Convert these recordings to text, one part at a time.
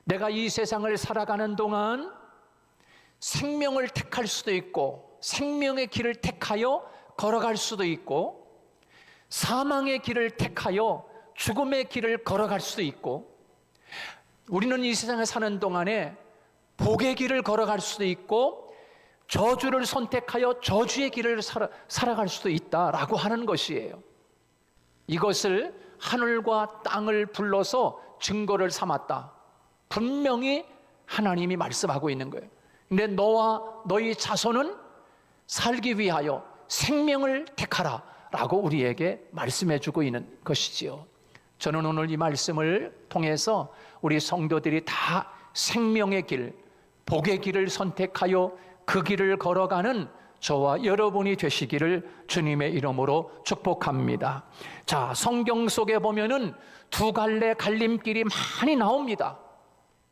내가 이 세상을 살아가는 동안 생명을 택할 수도 있고 생명의 길을 택하여 걸어갈 수도 있고 사망의 길을 택하여 죽음의 길을 걸어갈 수도 있고 우리는 이 세상에 사는 동안에 복의 길을 걸어갈 수도 있고 저주를 선택하여 저주의 길을 살아갈 수도 있다라고 하는 것이에요. 이것을 하늘과 땅을 불러서 증거를 삼았다. 분명히 하나님이 말씀하고 있는 거예요. 근데 너와 너희 자손은 살기 위하여 생명을 택하라 라고 우리에게 말씀해 주고 있는 것이지요. 저는 오늘 이 말씀을 통해서 우리 성도들이 다 생명의 길, 복의 길을 선택하여 그 길을 걸어가는 저와 여러분이 되시기를 주님의 이름으로 축복합니다. 자, 성경 속에 보면은 두 갈래 갈림길이 많이 나옵니다.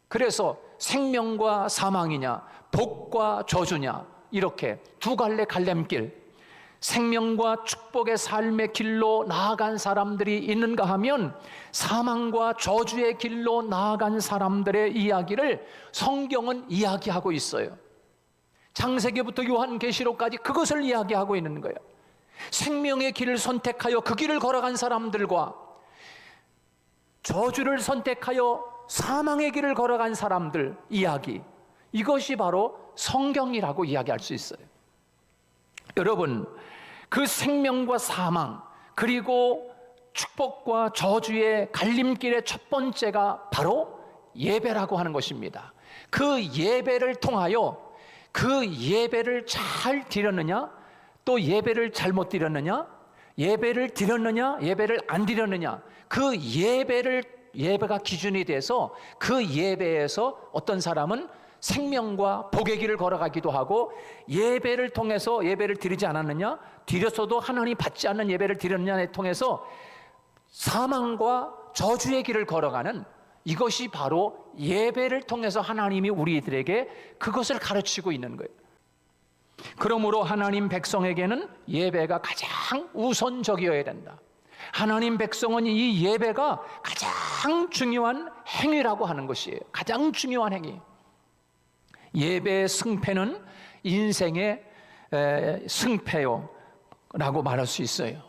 그래서 생명과 사망이냐, 복과 저주냐, 이렇게 두 갈래 갈림길, 생명과 축복의 삶의 길로 나아간 사람들이 있는가 하면 사망과 저주의 길로 나아간 사람들의 이야기를 성경은 이야기하고 있어요. 창세기부터 요한계시록까지 그것을 이야기하고 있는 거예요. 생명의 길을 선택하여 그 길을 걸어간 사람들과 저주를 선택하여 사망의 길을 걸어간 사람들 이야기, 이것이 바로 성경이라고 이야기할 수 있어요. 여러분, 그 생명과 사망 그리고 축복과 저주의 갈림길의 첫 번째가 바로 예배라고 하는 것입니다. 그 예배를 통하여 그 예배를 잘 드렸느냐, 또 예배를 잘못 드렸느냐, 예배를 드렸느냐, 예배를 안 드렸느냐, 그 예배가 기준이 돼서 그 예배에서 어떤 사람은 생명과 복의 길을 걸어가기도 하고, 예배를 통해서 예배를 드리지 않았느냐, 드렸어도 하나님 받지 않는 예배를 드렸느냐에 통해서 사망과 저주의 길을 걸어가는, 이것이 바로 예배를 통해서 하나님이 우리들에게 그것을 가르치고 있는 거예요. 그러므로 하나님 백성에게는 예배가 가장 우선적이어야 된다. 하나님 백성은 이 예배가 가장 중요한 행위라고 하는 것이에요. 가장 중요한 행위. 예배의 승패는 인생의 승패요 라고 말할 수 있어요.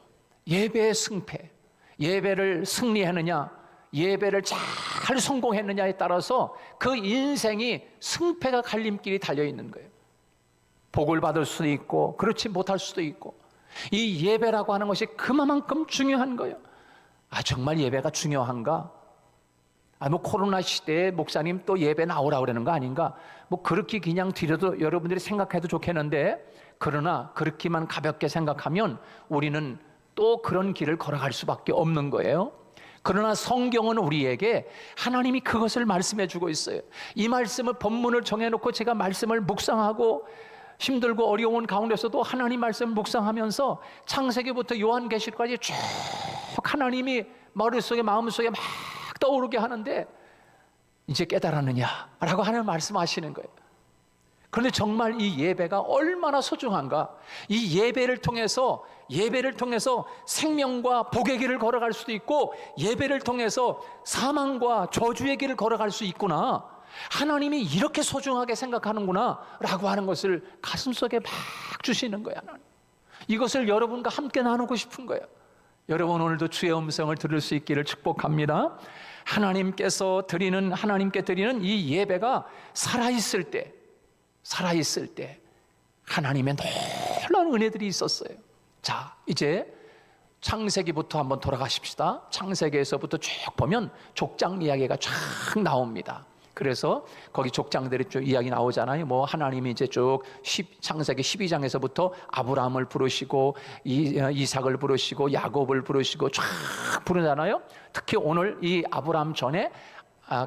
예배의 승패, 예배를 승리했느냐, 예배를 잘 성공했느냐에 따라서 그 인생이 승패가 갈림길이 달려있는 거예요. 복을 받을 수도 있고 그렇지 못할 수도 있고, 이 예배라고 하는 것이 그만큼 중요한 거예요. 아, 정말 예배가 중요한가? 뭐 코로나 시대에 목사님 또 예배 나오라 그러는 거 아닌가? 뭐 그렇게 그냥 드려도 여러분들이 생각해도 좋겠는데, 그러나 그렇게만 가볍게 생각하면 우리는 또 그런 길을 걸어갈 수밖에 없는 거예요. 그러나 성경은 우리에게 하나님이 그것을 말씀해 주고 있어요. 이 말씀을 본문을 정해놓고 제가 말씀을 묵상하고 힘들고 어려운 가운데서도 하나님 말씀을 묵상하면서 창세기부터 요한계시록까지 쭉 하나님이 머릿속에 마음속에 막 떠오르게 하는데, 이제 깨달았느냐라고 하는 말씀하시는 거예요. 그런데 정말 이 예배가 얼마나 소중한가? 이 예배를 통해서 생명과 복의 길을 걸어갈 수도 있고, 예배를 통해서 사망과 저주의 길을 걸어갈 수 있구나, 하나님이 이렇게 소중하게 생각하는구나 라고 하는 것을 가슴속에 막 주시는 거야. 이것을 여러분과 함께 나누고 싶은 거예요. 여러분, 오늘도 주의 음성을 들을 수 있기를 축복합니다. 하나님께 드리는 이 예배가 살아있을 때 하나님의 놀라운 은혜들이 있었어요. 자, 이제 창세기부터 한번 돌아가십시다. 창세기에서부터 쭉 보면 족장 이야기가 쫙 나옵니다. 그래서 거기 족장들이 쭉 이야기 나오잖아요. 뭐 하나님이 이제 쭉 창세기 12장에서부터 아브라함을 부르시고 이삭을 부르시고 야곱을 부르시고 쫙 부르잖아요. 특히 오늘 이 아브라함 전에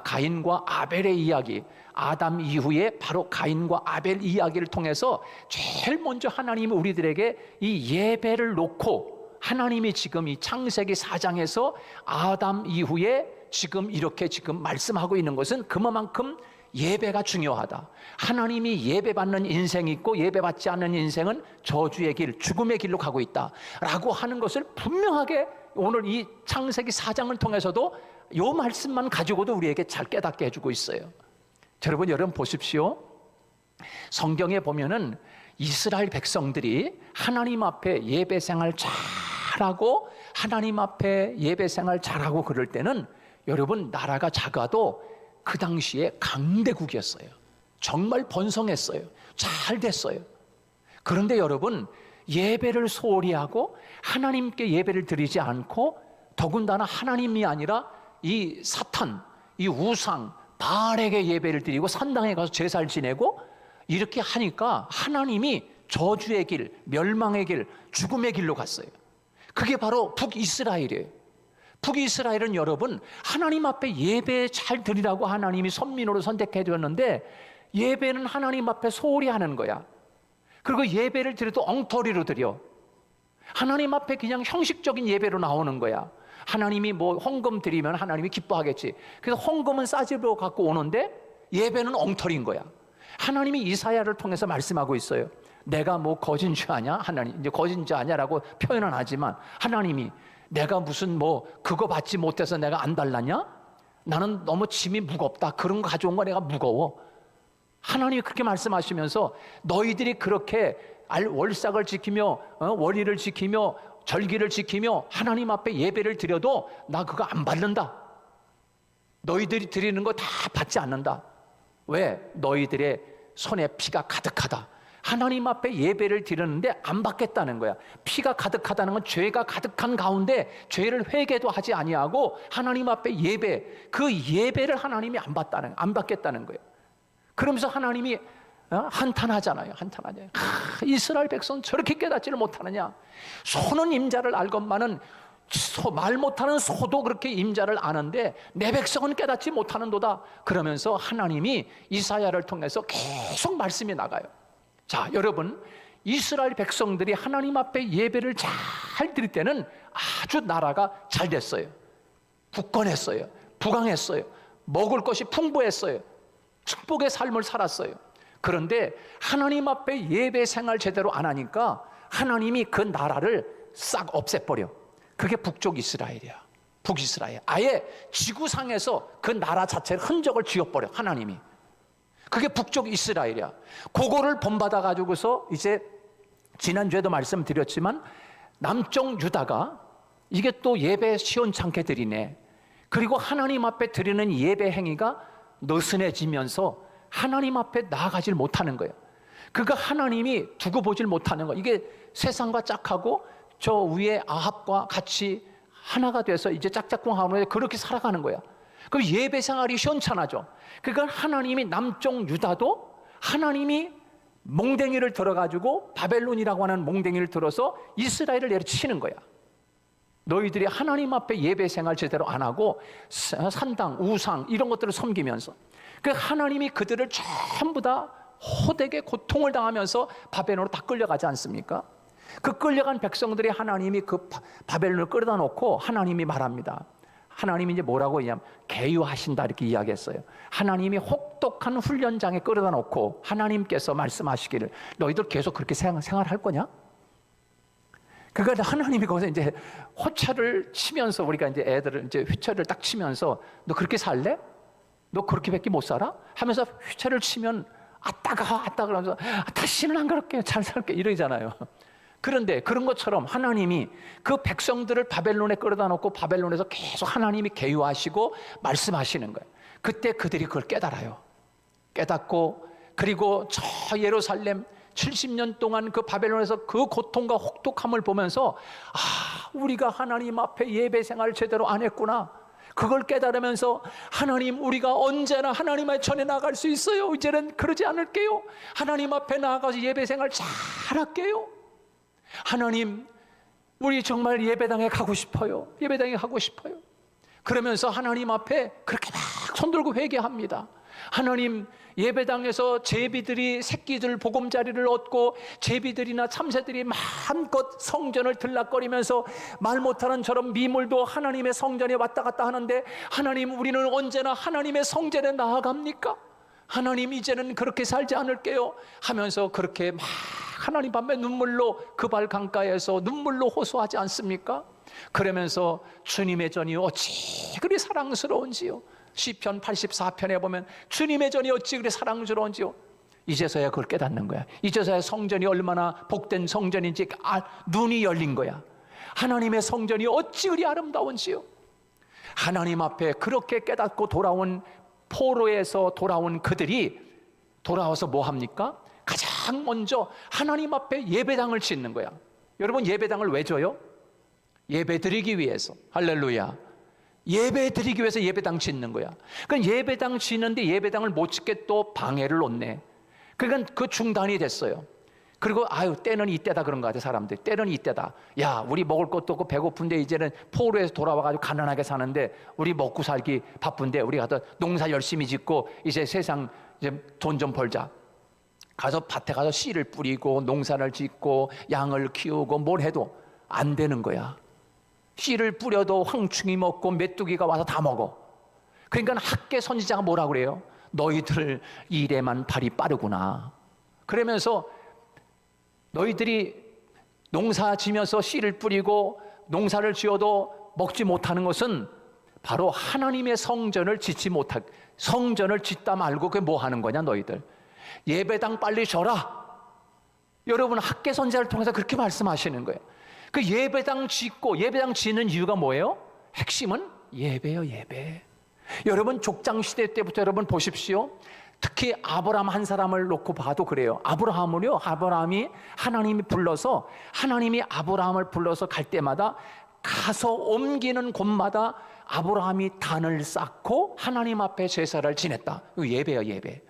가인과 아벨의 이야기, 아담 이후에 바로 가인과 아벨 이야기를 통해서 제일 먼저 하나님이 우리들에게 이 예배를 놓고, 하나님이 지금 이 창세기 4장에서 아담 이후에 이렇게 말씀하고 있는 것은 그만큼 예배가 중요하다. 하나님이 예배받는 인생이 있고 예배받지 않는 인생은 저주의 길, 죽음의 길로 가고 있다 라고 하는 것을 분명하게 오늘 이 창세기 4장을 통해서도 요 말씀만 가지고도 우리에게 잘 깨닫게 해주고 있어요. 여러분 보십시오. 성경에 보면은 이스라엘 백성들이 하나님 앞에 예배 생활 잘하고 하나님 앞에 예배 생활 잘하고 그럴 때는 여러분 나라가 작아도 그 당시에 강대국이었어요. 정말 번성했어요. 잘 됐어요. 그런데 여러분 예배를 소홀히 하고 하나님께 예배를 드리지 않고 더군다나 하나님이 아니라 이 사탄, 이 우상, 바알에게 예배를 드리고 산당에 가서 제사를 지내고 이렇게 하니까 하나님이 저주의 길, 멸망의 길, 죽음의 길로 갔어요. 그게 바로 북이스라엘이에요. 북이스라엘은 여러분 하나님 앞에 예배 잘 드리라고 하나님이 선민으로 선택해 줬는데 예배는 하나님 앞에 소홀히 하는 거야. 그리고 예배를 드려도 엉터리로 드려. 하나님 앞에 그냥 형식적인 예배로 나오는 거야. 하나님이 뭐 헌금 드리면 하나님이 기뻐하겠지. 그래서 헌금은 싸집어 갖고 오는데 예배는 엉터리인 거야. 하나님이 이사야를 통해서 말씀하고 있어요. 내가 뭐 거진 줄 아냐? 하나님 이제 거진 줄 아냐라고 표현은 하지만 하나님이 내가 무슨 뭐 그거 받지 못해서 내가 안 달랐냐? 나는 너무 짐이 무겁다. 그런 거 가져온 거 내가 무거워. 하나님이 그렇게 말씀하시면서 너희들이 그렇게 월삭을 지키며 월의를 지키며 절기를 지키며 하나님 앞에 예배를 드려도 나 그거 안 받는다. 너희들이 드리는 거 다 받지 않는다. 왜? 너희들의 손에 피가 가득하다. 하나님 앞에 예배를 드렸는데 안 받겠다는 거야. 피가 가득하다는 건 죄가 가득한 가운데 죄를 회개도 하지 아니하고 하나님 앞에 예배, 그 예배를 하나님이 안 받겠다는 거예요. 그러면서 하나님이 한탄하잖아요. 이스라엘 백성 저렇게 깨닫지를 못하느냐. 소는 임자를 알건만은 말 못하는 소도 그렇게 임자를 아는데 내 백성은 깨닫지 못하는도다. 그러면서 하나님이 이사야를 통해서 계속 말씀이 나가요. 자, 여러분 이스라엘 백성들이 하나님 앞에 예배를 잘 드릴 때는 아주 나라가 잘 됐어요. 굳건했어요. 부강했어요. 먹을 것이 풍부했어요. 축복의 삶을 살았어요. 그런데 하나님 앞에 예배 생활 제대로 안 하니까 하나님이 그 나라를 싹 없애버려. 그게 북쪽 이스라엘이야. 북이스라엘. 아예 지구상에서 그 나라 자체를 흔적을 지워버려 하나님이. 그게 북쪽 이스라엘이야. 그거를 본받아 가지고서 이제 지난주에도 말씀드렸지만 남쪽 유다가 이게 또 예배 시원찮게 드리네. 그리고 하나님 앞에 드리는 예배 행위가 느슨해지면서 하나님 앞에 나아가질 못하는 거예요. 그가 하나님이 두고 보질 못하는 거예요. 이게 세상과 짝하고 저 위에 아합과 같이 하나가 돼서 이제 짝짝꿍하고 그렇게 살아가는 거야. 그럼 예배 생활이 시원찮아져. 그러니까 하나님이 남쪽 유다도 하나님이 몽댕이를 들어가지고 바벨론이라고 하는 몽댕이를 들어서 이스라엘을 내려치는 거야. 너희들이 하나님 앞에 예배 생활 제대로 안 하고 산당, 우상 이런 것들을 섬기면서 그 하나님이 그들을 전부 다 호되게 고통을 당하면서 바벨론으로 다 끌려가지 않습니까? 그 끌려간 백성들이 하나님이 그 바벨론을 끌어다 놓고 하나님이 말합니다. 하나님이 이제 뭐라고 얘기하면 계유하신다 이렇게 이야기했어요. 하나님이 혹독한 훈련장에 끌어다 놓고 하나님께서 말씀하시기를 너희들 계속 그렇게 생활할 거냐? 그러니까 하나님이 거기서 이제 호철을 치면서 우리가 이제 애들을 이제 휘철을 딱 치면서 너 그렇게 살래? 너 그렇게밖에 못 살아? 하면서 휘철을 치면 아따가 그러면서 다시는 안 그럴게 잘 살게 이러잖아요. 그런데 그런 것처럼 하나님이 그 백성들을 바벨론에 끌어다 놓고 바벨론에서 계속 하나님이 계유하시고 말씀하시는 거예요. 그때 그들이 그걸 깨달아요. 깨닫고 그리고 저 예루살렘 70년 동안 그 바벨론에서 그 고통과 혹독함을 보면서 우리가 하나님 앞에 예배 생활 제대로 안 했구나. 그걸 깨달으면서 하나님 우리가 언제나 하나님의 전에 나갈 수 있어요. 이제는 그러지 않을게요. 하나님 앞에 나가서 예배 생활 잘할게요. 하나님 우리 정말 예배당에 가고 싶어요. 예배당에 가고 싶어요. 그러면서 하나님 앞에 그렇게 막 손들고 회개합니다. 하나님 예배당에서 제비들이 새끼들 보금자리를 얻고 제비들이나 참새들이 마음껏 성전을 들락거리면서 말 못하는 저런 미물도 하나님의 성전에 왔다 갔다 하는데 하나님 우리는 언제나 하나님의 성전에 나아갑니까? 하나님 이제는 그렇게 살지 않을게요 하면서 그렇게 막 하나님 앞에 눈물로 그 발 강가에서 눈물로 호소하지 않습니까? 그러면서 주님의 전이 어찌 그리 사랑스러운지요. 시편 84편에 보면 주님의 전이 어찌 그리 사랑스러운지요. 이제서야 그걸 깨닫는 거야. 이제서야 성전이 얼마나 복된 성전인지 눈이 열린 거야. 하나님의 성전이 어찌 그리 아름다운지요. 하나님 앞에 그렇게 깨닫고 돌아온 포로에서 돌아온 그들이 돌아와서 뭐 합니까? 가장 먼저 하나님 앞에 예배당을 짓는 거야. 여러분, 예배당을 왜 줘요? 예배 드리기 위해서. 할렐루야. 예배 드리기 위해서 예배당 짓는 거야. 그러니까 예배당 짓는데 예배당을 못 짓게 또 방해를 놓네. 그러니까 그 중단이 됐어요. 그리고 때는 이때다 그런 거 같아. 사람들 때는 이때다. 야, 우리 먹을 것도 없고 배고픈데 이제는 포로에서 돌아와가지고 가난하게 사는데 우리 먹고 살기 바쁜데 우리 가서 농사 열심히 짓고 이제 세상 이제 돈 좀 벌자. 가서 밭에 가서 씨를 뿌리고 농사를 짓고 양을 키우고 뭘 해도 안 되는 거야. 씨를 뿌려도 황충이 먹고 메뚜기가 와서 다 먹어. 그러니까 학계 선지자가 뭐라 그래요? 너희들 일에만 발이 빠르구나. 그러면서 너희들이 농사 지면서 씨를 뿌리고 농사를 지어도 먹지 못하는 것은 바로 하나님의 성전을 짓지 못할, 성전을 짓다 말고 그게 뭐 하는 거냐 너희들. 예배당 빨리 져라. 여러분, 학계 선지자를 통해서 그렇게 말씀하시는 거예요. 그 예배당 짓고 예배당 짓는 이유가 뭐예요? 핵심은 예배요, 예배. 여러분, 족장시대 때부터 여러분 보십시오. 특히 아브라함 한 사람을 놓고 봐도 그래요. 아브라함이 하나님이 아브라함을 불러서 갈 때마다 가서 옮기는 곳마다 아브라함이 단을 쌓고 하나님 앞에 제사를 지냈다. 이거 예배야, 예배.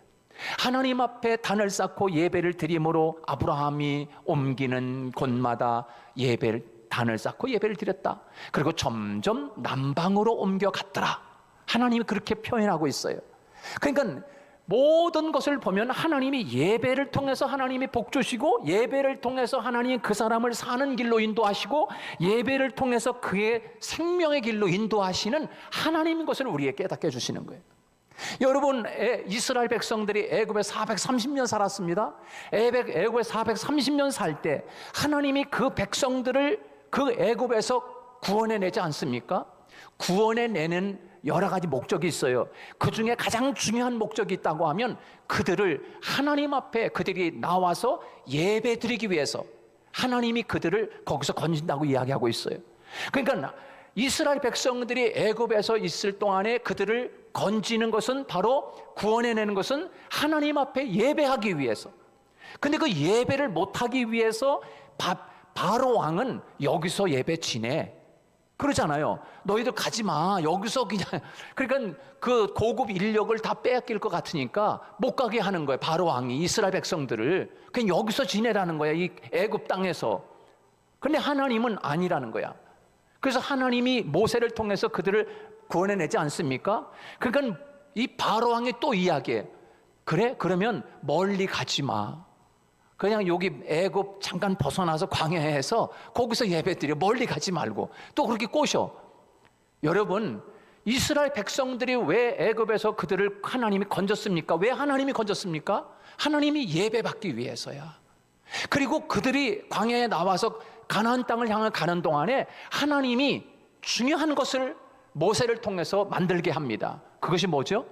하나님 앞에 단을 쌓고 예배를 드림으로 아브라함이 옮기는 곳마다 단을 쌓고 예배를 드렸다. 그리고 점점 남방으로 옮겨갔더라. 하나님이 그렇게 표현하고 있어요. 그러니까 모든 것을 보면 하나님이 예배를 통해서 하나님이 복 주시고, 예배를 통해서 하나님이 그 사람을 사는 길로 인도하시고, 예배를 통해서 그의 생명의 길로 인도하시는 하나님인 것을 우리에게 깨닫게 해주시는 거예요. 여러분, 이스라엘 백성들이 애굽에 430년 살았습니다. 애굽에 430년 살 때 하나님이 그 백성들을 그 애굽에서 구원해내지 않습니까? 구원해내는 여러 가지 목적이 있어요. 그 중에 가장 중요한 목적이 있다고 하면 그들을 하나님 앞에 그들이 나와서 예배 드리기 위해서 하나님이 그들을 거기서 건진다고 이야기하고 있어요. 그러니까 이스라엘 백성들이 애굽에서 있을 동안에 그들을 건지는 것은 바로 구원해내는 것은 하나님 앞에 예배하기 위해서. 근데 그 예배를 못하기 위해서 바로 왕은 여기서 예배 지내 그러잖아요. 너희들 가지 마. 여기서 그냥. 그러니까 그 고급 인력을 다 빼앗길 것 같으니까 못 가게 하는 거예요. 바로 왕이 이스라엘 백성들을 그냥 여기서 지내라는 거야. 이 애굽 땅에서. 근데 하나님은 아니라는 거야. 그래서 하나님이 모세를 통해서 그들을 구원해내지 않습니까? 그러니까 이 바로 왕이 또 이야기해. 그래? 그러면 멀리 가지 마. 그냥 여기 애굽 잠깐 벗어나서 광야에서 거기서 예배드려. 멀리 가지 말고. 또 그렇게 꼬셔. 여러분, 이스라엘 백성들이 왜 애굽에서 그들을 하나님이 건졌습니까? 왜 하나님이 건졌습니까? 하나님이 예배받기 위해서야. 그리고 그들이 광야에 나와서 가나안 땅을 향해 가는 동안에 하나님이 중요한 것을 모세를 통해서 만들게 합니다. 그것이 뭐죠?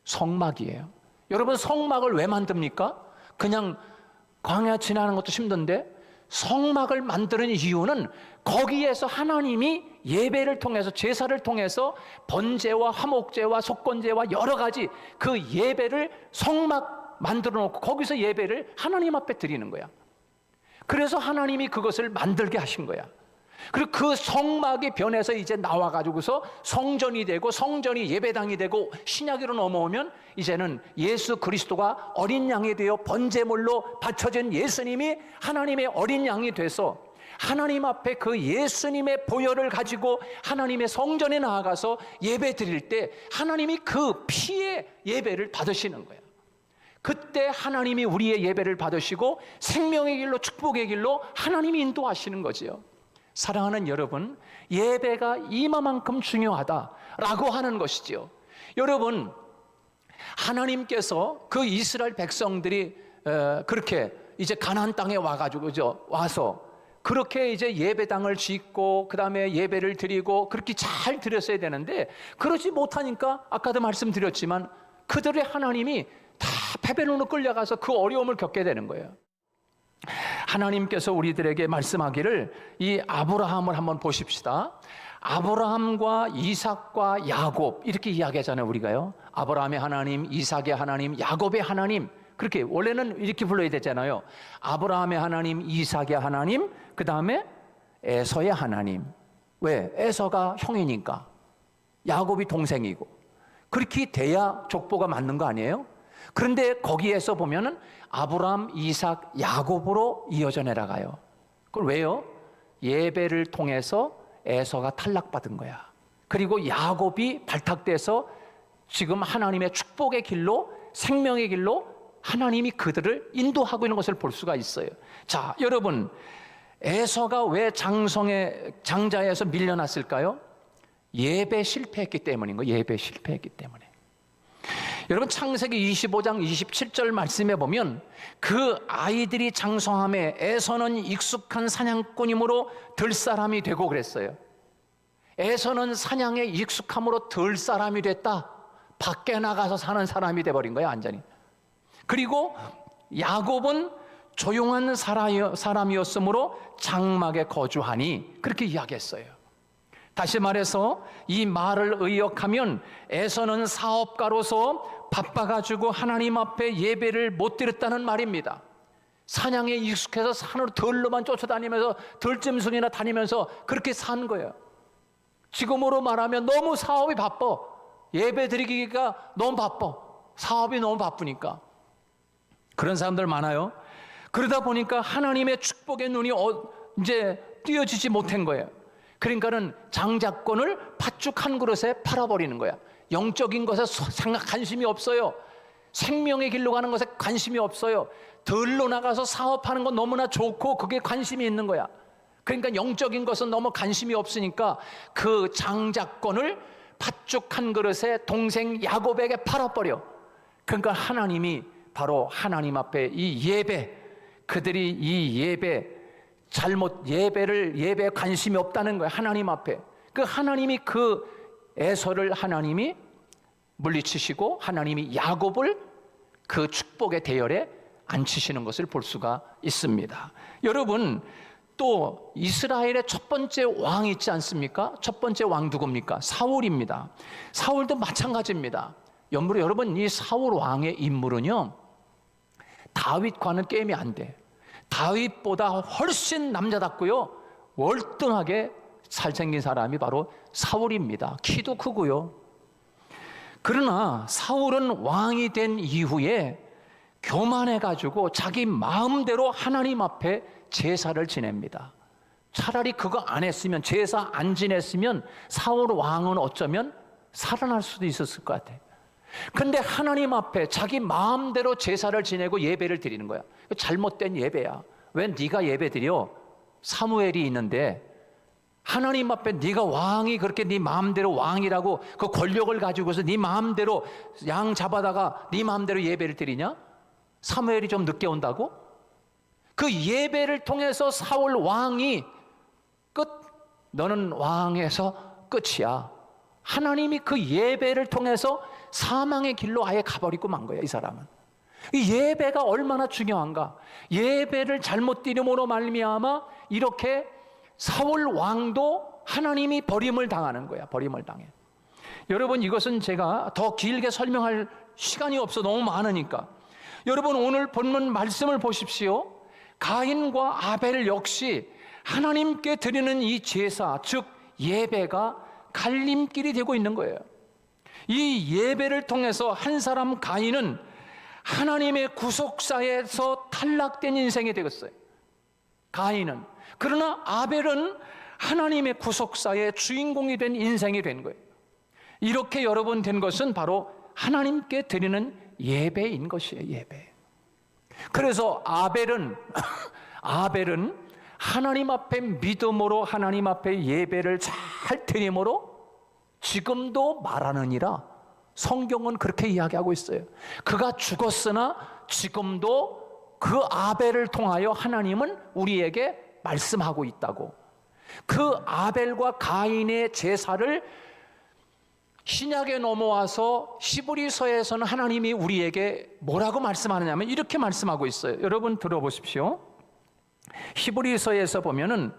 성막이에요. 여러분, 성막을 왜 만듭니까? 그냥 광야 지나는 것도 힘든데 성막을 만드는 이유는 거기에서 하나님이 예배를 통해서 제사를 통해서 번제와 화목제와 속건제와 여러 가지 그 예배를 성막 만들어 놓고 거기서 예배를 하나님 앞에 드리는 거야. 그래서 하나님이 그것을 만들게 하신 거야. 그리고 그 성막이 변해서 이제 나와가지고서 성전이 되고 성전이 예배당이 되고 신약으로 넘어오면 이제는 예수 그리스도가 어린 양이 되어 번제물로 바쳐진 예수님이 하나님의 어린 양이 돼서 하나님 앞에 그 예수님의 보혈을 가지고 하나님의 성전에 나아가서 예배 드릴 때 하나님이 그 피의 예배를 받으시는 거예요. 그때 하나님이 우리의 예배를 받으시고 생명의 길로 축복의 길로 하나님이 인도하시는 거지요. 사랑하는 여러분, 예배가 이만큼 중요하다라고 하는 것이지요. 여러분, 하나님께서 그 이스라엘 백성들이 그렇게 이제 가나안 땅에 와서 그렇게 이제 예배당을 짓고 그다음에 예배를 드리고 그렇게 잘 드렸어야 되는데 그러지 못하니까 아까도 말씀드렸지만 그들의 하나님이 다 바벨론으로 끌려가서 그 어려움을 겪게 되는 거예요. 하나님께서 우리들에게 말씀하기를 이 아브라함을 한번 보십시다. 아브라함과 이삭과 야곱 이렇게 이야기하잖아요. 우리가요. 아브라함의 하나님, 이삭의 하나님, 야곱의 하나님 그렇게 원래는 이렇게 불러야 되잖아요. 아브라함의 하나님, 이삭의 하나님, 그 다음에 에서의 하나님. 왜? 에서가 형이니까 야곱이 동생이고 그렇게 돼야 족보가 맞는 거 아니에요? 그런데 거기에서 보면은 아브라함, 이삭, 야곱으로 이어져 내려가요. 그걸 왜요? 예배를 통해서 에서가 탈락받은 거야. 그리고 야곱이 발탁돼서 지금 하나님의 축복의 길로, 생명의 길로 하나님이 그들을 인도하고 있는 것을 볼 수가 있어요. 자, 여러분, 에서가 왜 장자에서 밀려났을까요? 예배 실패했기 때문인 거예요. 예배 실패했기 때문에. 여러분, 창세기 25장 27절 말씀에 보면 그 아이들이 장성함에 에서는 익숙한 사냥꾼이므로 들사람이 되고 그랬어요. 에서는 사냥에 익숙함으로 들사람이 됐다. 밖에 나가서 사는 사람이 돼버린 거예요, 완전히. 그리고 야곱은 조용한 사람이었으므로 장막에 거주하니 그렇게 이야기했어요. 다시 말해서 이 말을 의역하면 에서는 사업가로서 바빠가지고 하나님 앞에 예배를 못 드렸다는 말입니다. 사냥에 익숙해서 산으로 들로만 쫓아다니면서 들짐승이나 다니면서 그렇게 산 거예요. 지금으로 말하면 너무 사업이 바빠. 예배 드리기가 너무 바빠. 사업이 너무 바쁘니까. 그런 사람들 많아요. 그러다 보니까 하나님의 축복의 눈이 이제 띄어지지 못한 거예요. 그러니까는 장자권을 팥죽 한 그릇에 팔아버리는 거야. 영적인 것에 관심이 없어요. 생명의 길로 가는 것에 관심이 없어요. 들로 나가서 사업하는 건 너무나 좋고 그게 관심이 있는 거야. 그러니까 영적인 것은 너무 관심이 없으니까 그 장자권을 팥죽 한 그릇에 동생 야곱에게 팔아버려. 그러니까 하나님이 바로 하나님 앞에 이 예배, 그들이 이 예배에 관심이 없다는 거예요. 하나님 앞에. 그 하나님이 그 에서를 하나님이 물리치시고 하나님이 야곱을 그 축복의 대열에 앉히시는 것을 볼 수가 있습니다. 여러분, 또 이스라엘의 첫 번째 왕이 있지 않습니까? 첫 번째 왕 누굽니까? 사울입니다. 사울도 마찬가지입니다. 여러분, 이 사울 왕의 인물은요, 다윗과는 게임이 안 돼. 다윗보다 훨씬 남자답고요, 월등하게 잘생긴 사람이 바로 사울입니다. 키도 크고요. 그러나 사울은 왕이 된 이후에 교만해가지고 자기 마음대로 하나님 앞에 제사를 지냅니다. 차라리 그거 안 했으면, 제사 안 지냈으면 사울 왕은 어쩌면 살아날 수도 있었을 것 같아요. 근데 하나님 앞에 자기 마음대로 제사를 지내고 예배를 드리는 거야. 잘못된 예배야. 왜 네가 예배 드려? 사무엘이 있는데 하나님 앞에 네가 왕이 그렇게 네 마음대로 왕이라고 그 권력을 가지고서 네 마음대로 양 잡아다가 네 마음대로 예배를 드리냐? 사무엘이 좀 늦게 온다고? 그 예배를 통해서 사울 왕이 너는 왕에서 끝이야. 하나님이 그 예배를 통해서 사망의 길로 아예 가버리고 만 거야, 이 사람은. 이 예배가 얼마나 중요한가. 예배를 잘못 드림으로 말미암아 이렇게 사울 왕도 하나님이 버림을 당하는 거야. 버림을 당해. 여러분, 이것은 제가 더 길게 설명할 시간이 없어. 너무 많으니까. 여러분, 오늘 본문 말씀을 보십시오. 가인과 아벨 역시 하나님께 드리는 이 제사, 즉 예배가 갈림길이 되고 있는 거예요. 이 예배를 통해서 한 사람 가인은 하나님의 구속사에서 탈락된 인생이 되었어요. 가인은. 그러나 아벨은 하나님의 구속사의 주인공이 된 인생이 된 거예요. 이렇게 여러분 된 것은 바로 하나님께 드리는 예배인 것이에요. 예배. 그래서 아벨은 하나님 앞에 믿음으로 하나님 앞에 예배를 잘 드림으로 지금도 말하느니라. 성경은 그렇게 이야기하고 있어요. 그가 죽었으나 지금도 그 아벨을 통하여 하나님은 우리에게 말씀하고 있다고. 그 아벨과 가인의 제사를 신약에 넘어와서 히브리서에서는 하나님이 우리에게 뭐라고 말씀하느냐면 이렇게 말씀하고 있어요. 여러분 들어보십시오. 히브리서에서 보면은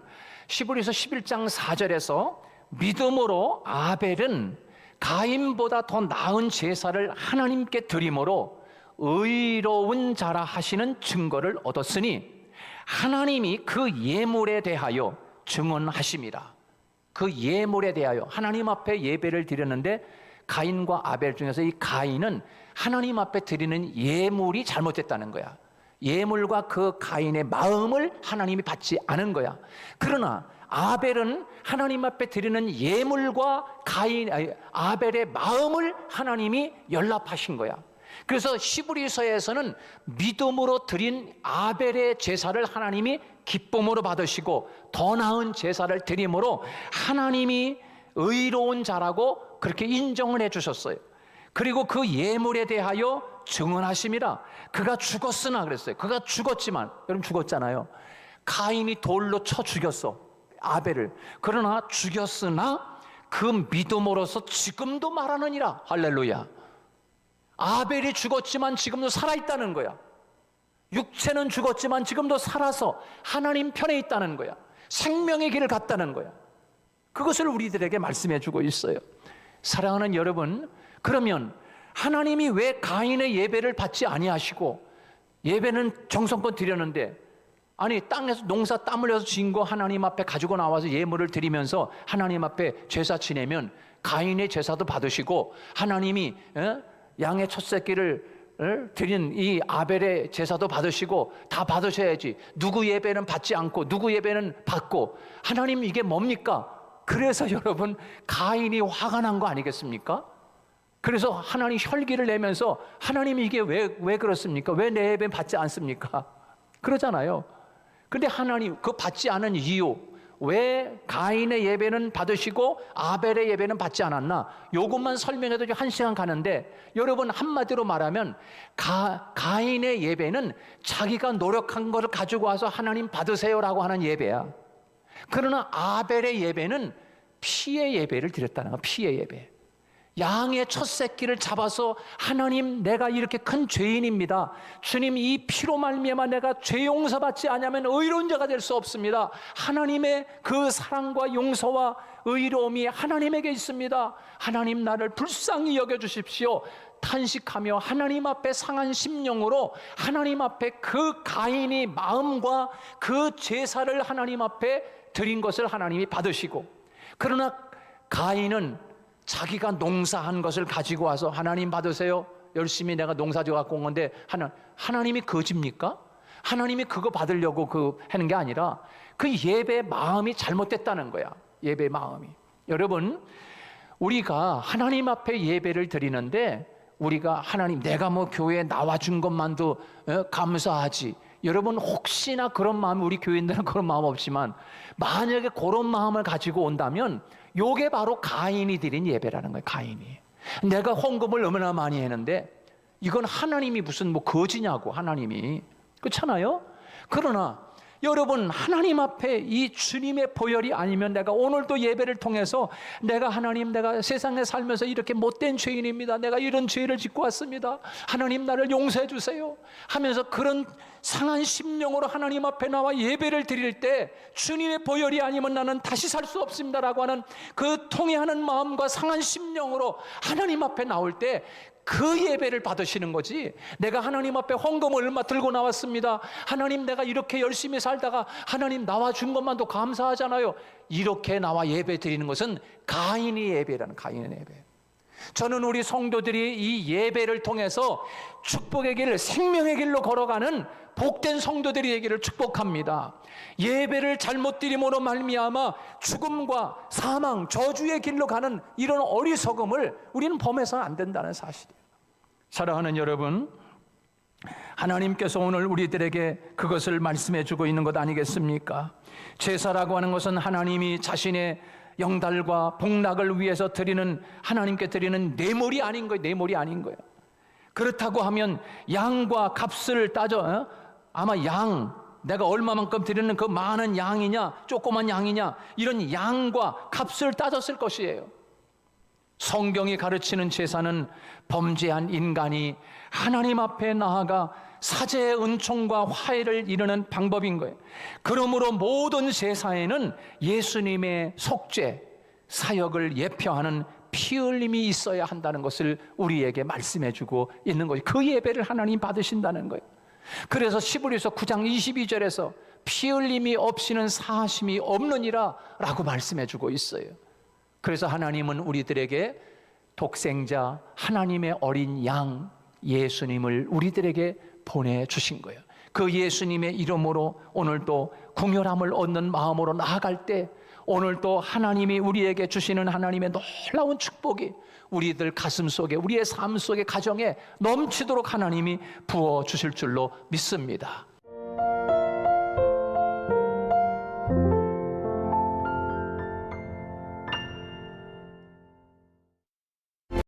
히브리서 11장 4절에서 믿음으로 아벨은 가인보다 더 나은 제사를 하나님께 드림으로 의로운 자라 하시는 증거를 얻었으니 하나님이 그 예물에 대하여 증언하심이라. 그 예물에 대하여 하나님 앞에 예배를 드렸는데 가인과 아벨 중에서 이 가인은 하나님 앞에 드리는 예물이 잘못됐다는 거야. 예물과 그 가인의 마음을 하나님이 받지 않은 거야. 그러나 아벨은 하나님 앞에 드리는 예물과 아벨의 마음을 하나님이 연락하신 거야. 그래서 히브리서에서는 믿음으로 드린 아벨의 제사를 하나님이 기쁨으로 받으시고 더 나은 제사를 드림으로 하나님이 의로운 자라고 그렇게 인정을 해주셨어요. 그리고 그 예물에 대하여 증언하심이라. 그가 죽었으나 그랬어요. 그가 죽었지만, 여러분 죽었잖아요. 가인이 돌로 쳐 죽였어, 아벨을. 그러나 죽였으나 그 믿음으로서 지금도 말하느니라. 할렐루야. 아벨이 죽었지만 지금도 살아있다는 거야. 육체는 죽었지만 지금도 살아서 하나님 편에 있다는 거야. 생명의 길을 갔다는 거야. 그것을 우리들에게 말씀해 주고 있어요. 사랑하는 여러분, 그러면 하나님이 왜 가인의 예배를 받지 아니하시고, 예배는 정성껏 드렸는데, 아니 땅에서 농사 땀 흘려서 지은 거 하나님 앞에 가지고 나와서 예물을 드리면서 하나님 앞에 제사 지내면 가인의 제사도 받으시고, 하나님이 양의 첫 새끼를 드린 이 아벨의 제사도 받으시고 다 받으셔야지, 누구 예배는 받지 않고 누구 예배는 받고, 하나님 이게 뭡니까? 그래서 여러분 가인이 화가 난 거 아니겠습니까? 그래서 하나님 혈기를 내면서 하나님이 이게 왜 그렇습니까? 왜 내 예배 받지 않습니까? 그러잖아요. 근데 하나님 그 받지 않은 이유, 왜 가인의 예배는 받으시고 아벨의 예배는 받지 않았나? 이것만 설명해도 1시간 가는데, 여러분 한마디로 말하면 가인의 예배는 자기가 노력한 것을 가지고 와서 하나님 받으세요라고 하는 예배야. 그러나 아벨의 예배는 피의 예배를 드렸다는 거야. 피의 예배. 양의 첫 새끼를 잡아서 하나님, 내가 이렇게 큰 죄인입니다. 주님, 이 피로 말미암아 내가 죄 용서받지 않으면 의로운 자가 될 수 없습니다. 하나님의 그 사랑과 용서와 의로움이 하나님에게 있습니다. 하나님, 나를 불쌍히 여겨주십시오. 탄식하며 하나님 앞에 상한 심령으로 하나님 앞에 그 가인이 마음과 그 제사를 하나님 앞에 드린 것을 하나님이 받으시고, 그러나 가인은 자기가 농사한 것을 가지고 와서 하나님 받으세요. 열심히 내가 농사져 갖고 온 건데, 하나님이 거짓입니까? 하나님이 그거 받으려고 하는 게 아니라 그 예배 마음이 잘못됐다는 거야. 예배 마음이. 여러분, 우리가 하나님 앞에 예배를 드리는데 우리가 하나님, 내가 뭐 교회에 나와준 것만도 감사하지. 여러분 혹시나 그런 마음, 우리 교인들은 그런 마음 없지만 만약에 그런 마음을 가지고 온다면 요게 바로 가인이 드린 예배라는 거예요. 가인이. 내가 헌금을 얼마나 많이 했는데 이건 하나님이 무슨 뭐 거지냐고, 하나님이. 그렇잖아요? 그러나 여러분, 하나님 앞에 이 주님의 보혈이 아니면 내가 오늘도 예배를 통해서 내가 하나님, 내가 세상에 살면서 이렇게 못된 죄인입니다. 내가 이런 죄를 짓고 왔습니다. 하나님, 나를 용서해 주세요 하면서 그런 상한 심령으로 하나님 앞에 나와 예배를 드릴 때 주님의 보혈이 아니면 나는 다시 살 수 없습니다라고 하는 그 통회하는 마음과 상한 심령으로 하나님 앞에 나올 때 그 예배를 받으시는 거지. 내가 하나님 앞에 헌금을 얼마 들고 나왔습니다. 하나님, 내가 이렇게 열심히 살다가 하나님 나와준 것만도 감사하잖아요. 이렇게 나와 예배 드리는 것은 가인의 예배라는, 가인의 예배. 저는 우리 성도들이 이 예배를 통해서 축복의 길, 생명의 길로 걸어가는 복된 성도들이 되기를 축복합니다. 예배를 잘못 드림으로 말미암아 죽음과 사망, 저주의 길로 가는 이런 어리석음을 우리는 범해서는 안 된다는 사실이에요. 사랑하는 여러분, 하나님께서 오늘 우리들에게 그것을 말씀해 주고 있는 것 아니겠습니까? 제사라고 하는 것은 하나님이 자신의 영달과 복락을 위해서 드리는, 하나님께 드리는 뇌물이 아닌 거예요. 뇌물이 아닌 거예요. 그렇다고 하면 양과 값을 따져, 아마 양 내가 얼마만큼 드리는 그 많은 양이냐 조그만 양이냐 이런 양과 값을 따졌을 것이에요. 성경이 가르치는 제사는 범죄한 인간이 하나님 앞에 나아가 사죄의 은총과 화해를 이루는 방법인 거예요. 그러므로 모든 제사에는 예수님의 속죄, 사역을 예표하는 피 흘림이 있어야 한다는 것을 우리에게 말씀해 주고 있는 거예요. 그 예배를 하나님 받으신다는 거예요. 그래서 시브리서 9장 22절에서 피 흘림이 없이는 사하심이 없느니라 라고 말씀해 주고 있어요. 그래서 하나님은 우리들에게 독생자 하나님의 어린 양 예수님을 우리들에게 보내주신 거예요. 그 예수님의 이름으로 오늘도 궁혈함을 얻는 마음으로 나아갈 때 오늘도 하나님이 우리에게 주시는 하나님의 놀라운 축복이 우리들 가슴 속에 우리의 삶 속에 가정에 넘치도록 하나님이 부어주실 줄로 믿습니다.